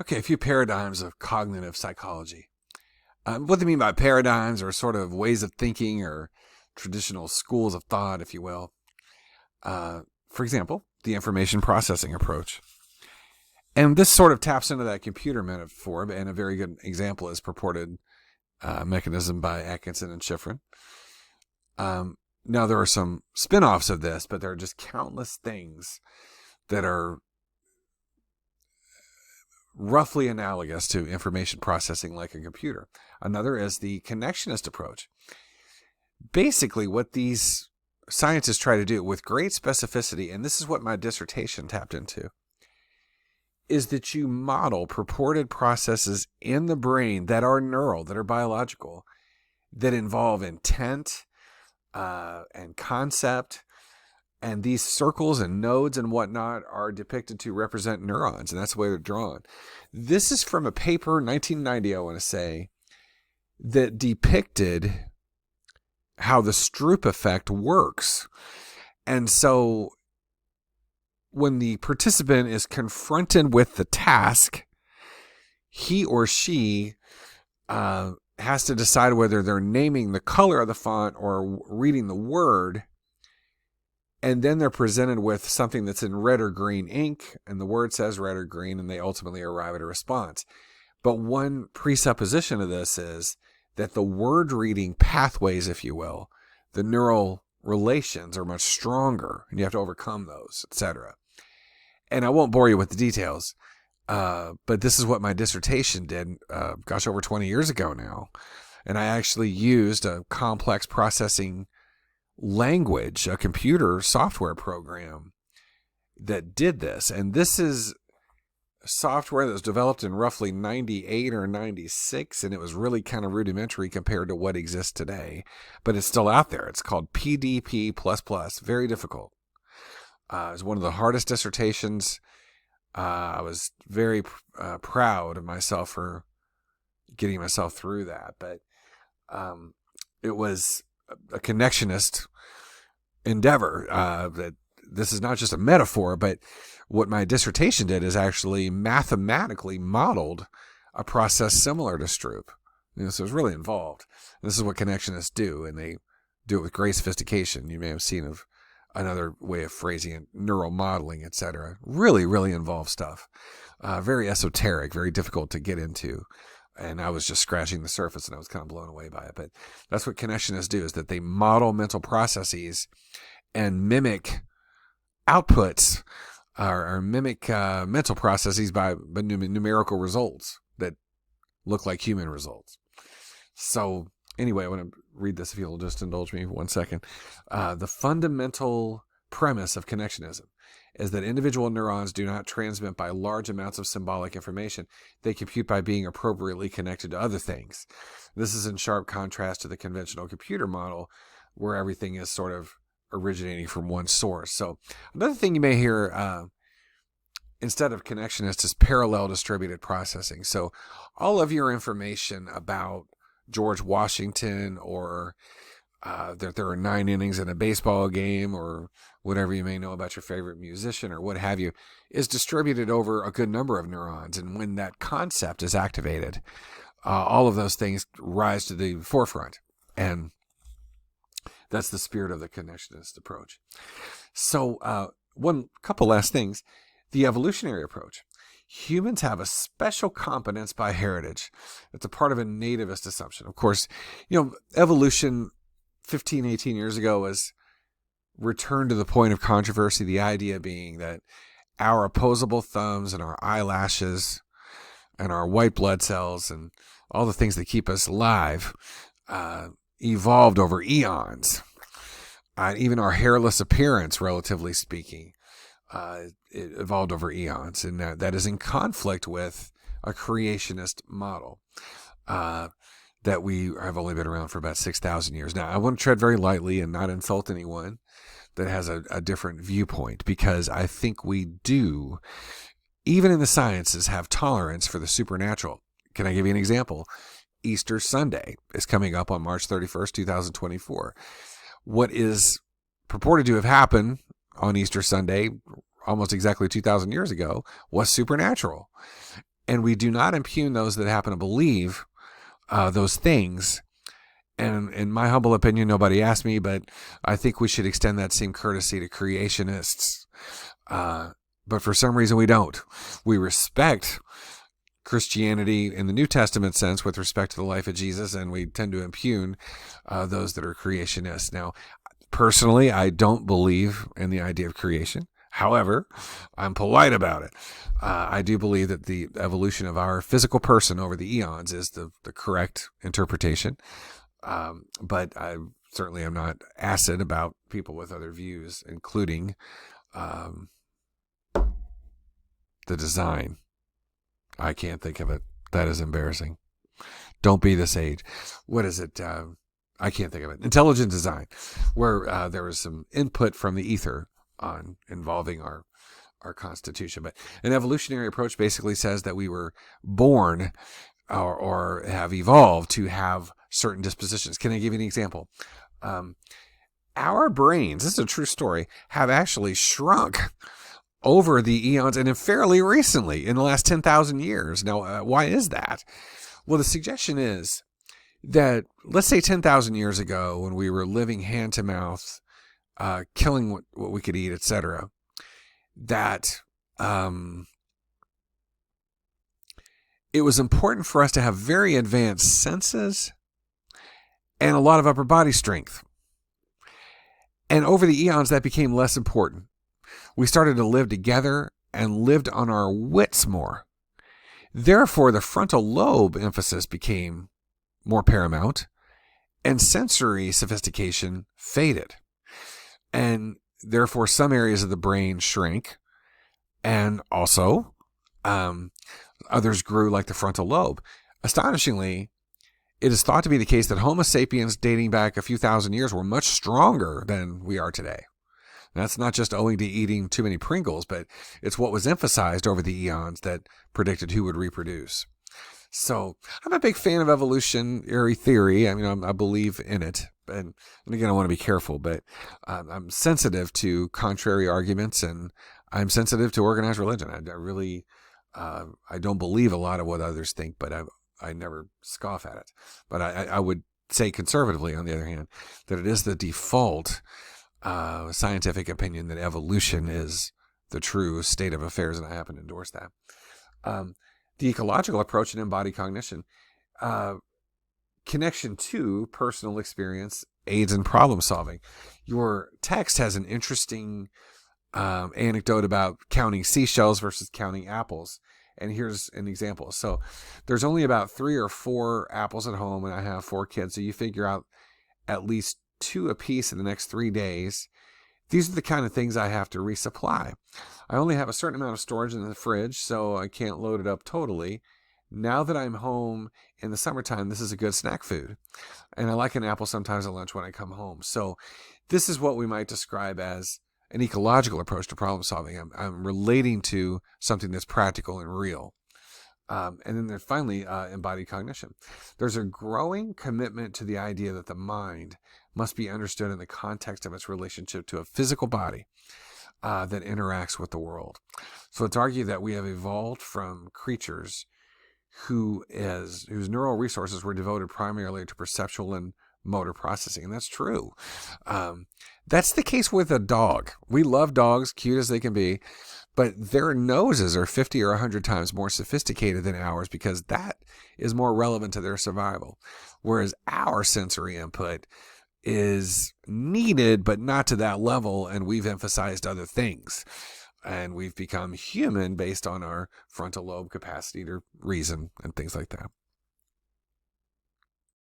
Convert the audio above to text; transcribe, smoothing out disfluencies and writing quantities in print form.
Okay, a few paradigms of cognitive psychology. What they mean by paradigms are sort of ways of thinking or traditional schools of thought, if you will. For example, the information processing approach. And this sort of taps into that computer metaphor, and a very good example is purported mechanism by Atkinson and Shiffrin. Now, there are some spin-offs of this, but there are just countless things that are roughly analogous to information processing like a computer. Another is the connectionist approach. Basically, what these scientists try to do with great specificity, and this is what my dissertation tapped into, is that you model purported processes in the brain that are neural, that are biological, that involve intent and concept. And these circles and nodes and whatnot are depicted to represent neurons, and that's the way they're drawn. This is from a paper, 1990, I want to say, that depicted how the Stroop effect works. And so when the participant is confronted with the task, he or she has to decide whether they're naming the color of the font or reading the word. And then they're presented with something that's in red or green ink, and the word says red or green, and they ultimately arrive at a response. But one presupposition of this is that the word reading pathways, if you will, the neural relations are much stronger, and you have to overcome those, etc. And I won't bore you with the details, but this is what my dissertation did, over 20 years ago now. And I actually used a complex processing language, a computer software program that did this. And this is software that was developed in roughly 98 or 96, and it was really kind of rudimentary compared to what exists today. But it's still out there. It's called PDP++. Very difficult. It was one of the hardest dissertations. I was very proud of myself for getting myself through that. But it was a connectionist endeavor. That this is not just a metaphor, but what my dissertation did is actually mathematically modeled a process similar to Stroop. So it was really involved. This is what connectionists do, and they do it with great sophistication. You may have seen of another way of phrasing it, neural modeling, etc. Really, really involved stuff. Very esoteric, very difficult to get into. And I was just scratching the surface, and I was kind of blown away by it. But that's what connectionists do, is that they model mental processes and mimic outputs or mimic mental processes by numerical results that look like human results. So anyway, I want to read this if you'll just indulge me 1 second. The fundamental premise of connectionism is that individual neurons do not transmit by large amounts of symbolic information. They compute by being appropriately connected to other things. This is in sharp contrast to the conventional computer model, where everything is sort of originating from one source. So another thing you may hear instead of connectionist is parallel distributed processing. So all of your information about George Washington, or that there are 9 innings in a baseball game, or whatever you may know about your favorite musician or what have you, is distributed over a good number of neurons. And when that concept is activated, all of those things rise to the forefront. And that's the spirit of the connectionist approach. So couple last things. The evolutionary approach. Humans have a special competence by heritage. It's a part of a nativist assumption. Of course, evolution 15, 18 years ago was returned to the point of controversy, the idea being that our opposable thumbs and our eyelashes and our white blood cells and all the things that keep us alive evolved over eons. Even our hairless appearance, relatively speaking, it evolved over eons. And that is in conflict with a creationist model that we have only been around for about 6,000 years. Now, I want to tread very lightly and not insult anyone that has a different viewpoint, because I think we do, even in the sciences, have tolerance for the supernatural. Can I give you an example? Easter Sunday is coming up on March 31st, 2024. What is purported to have happened on Easter Sunday, almost exactly 2,000 years ago, was supernatural. And we do not impugn those that happen to believe those things. And in my humble opinion, nobody asked me, but I think we should extend that same courtesy to creationists. But for some reason, we don't. We respect Christianity in the New Testament sense with respect to the life of Jesus, and we tend to impugn those that are creationists. Now, personally, I don't believe in the idea of creation. However, I'm polite about it. I do believe that the evolution of our physical person over the eons is the correct interpretation. But I certainly am not acid about people with other views, including the design. I can't think of it. That is embarrassing. Don't be this age. What is it? I can't think of it. Intelligent design, where there was some input from the ether on involving our constitution. But an evolutionary approach basically says that we were born or have evolved to have certain dispositions. Can I give you an example? Our brains, this is a true story, have actually shrunk over the eons and fairly recently in the last 10,000 years. Now, why is that? Well, the suggestion is that, let's say 10,000 years ago, when we were living hand to mouth, killing what we could eat, etc., that it was important for us to have very advanced senses and a lot of upper body strength. And over the eons, that became less important. We started to live together and lived on our wits more. Therefore, the frontal lobe emphasis became more paramount, and sensory sophistication faded. And therefore, some areas of the brain shrank, and also others grew, like the frontal lobe. Astonishingly, it is thought to be the case that Homo sapiens dating back a few thousand years were much stronger than we are today. That's not just owing to eating too many Pringles, but it's what was emphasized over the eons that predicted who would reproduce. So I'm a big fan of evolutionary theory. I mean, I believe in it. And again, I want to be careful, but I'm sensitive to contrary arguments, and I'm sensitive to organized religion. I really, I don't believe a lot of what others think, but I never scoff at it. But I would say conservatively, on the other hand, that it is the default scientific opinion that evolution is the true state of affairs, and I happen to endorse that. The ecological approach in embodied cognition, connection to personal experience aids in problem solving. Your text has an interesting anecdote about counting seashells versus counting apples. And here's an example. So there's only about 3 or 4 apples at home, and I have 4 kids. So you figure out at least 2 apiece in the next 3 days. These are the kind of things I have to resupply. I only have a certain amount of storage in the fridge, so I can't load it up totally. Now that I'm home in the summertime, this is a good snack food. And I like an apple sometimes at lunch when I come home. So this is what we might describe as an ecological approach to problem solving. I'm relating to something that's practical and real. And then there's finally embodied cognition. There's a growing commitment to the idea that the mind must be understood in the context of its relationship to a physical body that interacts with the world. So it's argued that we have evolved from creatures whose neural resources were devoted primarily to perceptual and motor processing. And that's true. That's the case with a dog. We love dogs, cute as they can be, but their noses are 50 or 100 times more sophisticated than ours because that is more relevant to their survival. Whereas our sensory input is needed, but not to that level, and we've emphasized other things. And we've become human based on our frontal lobe capacity to reason and things like that.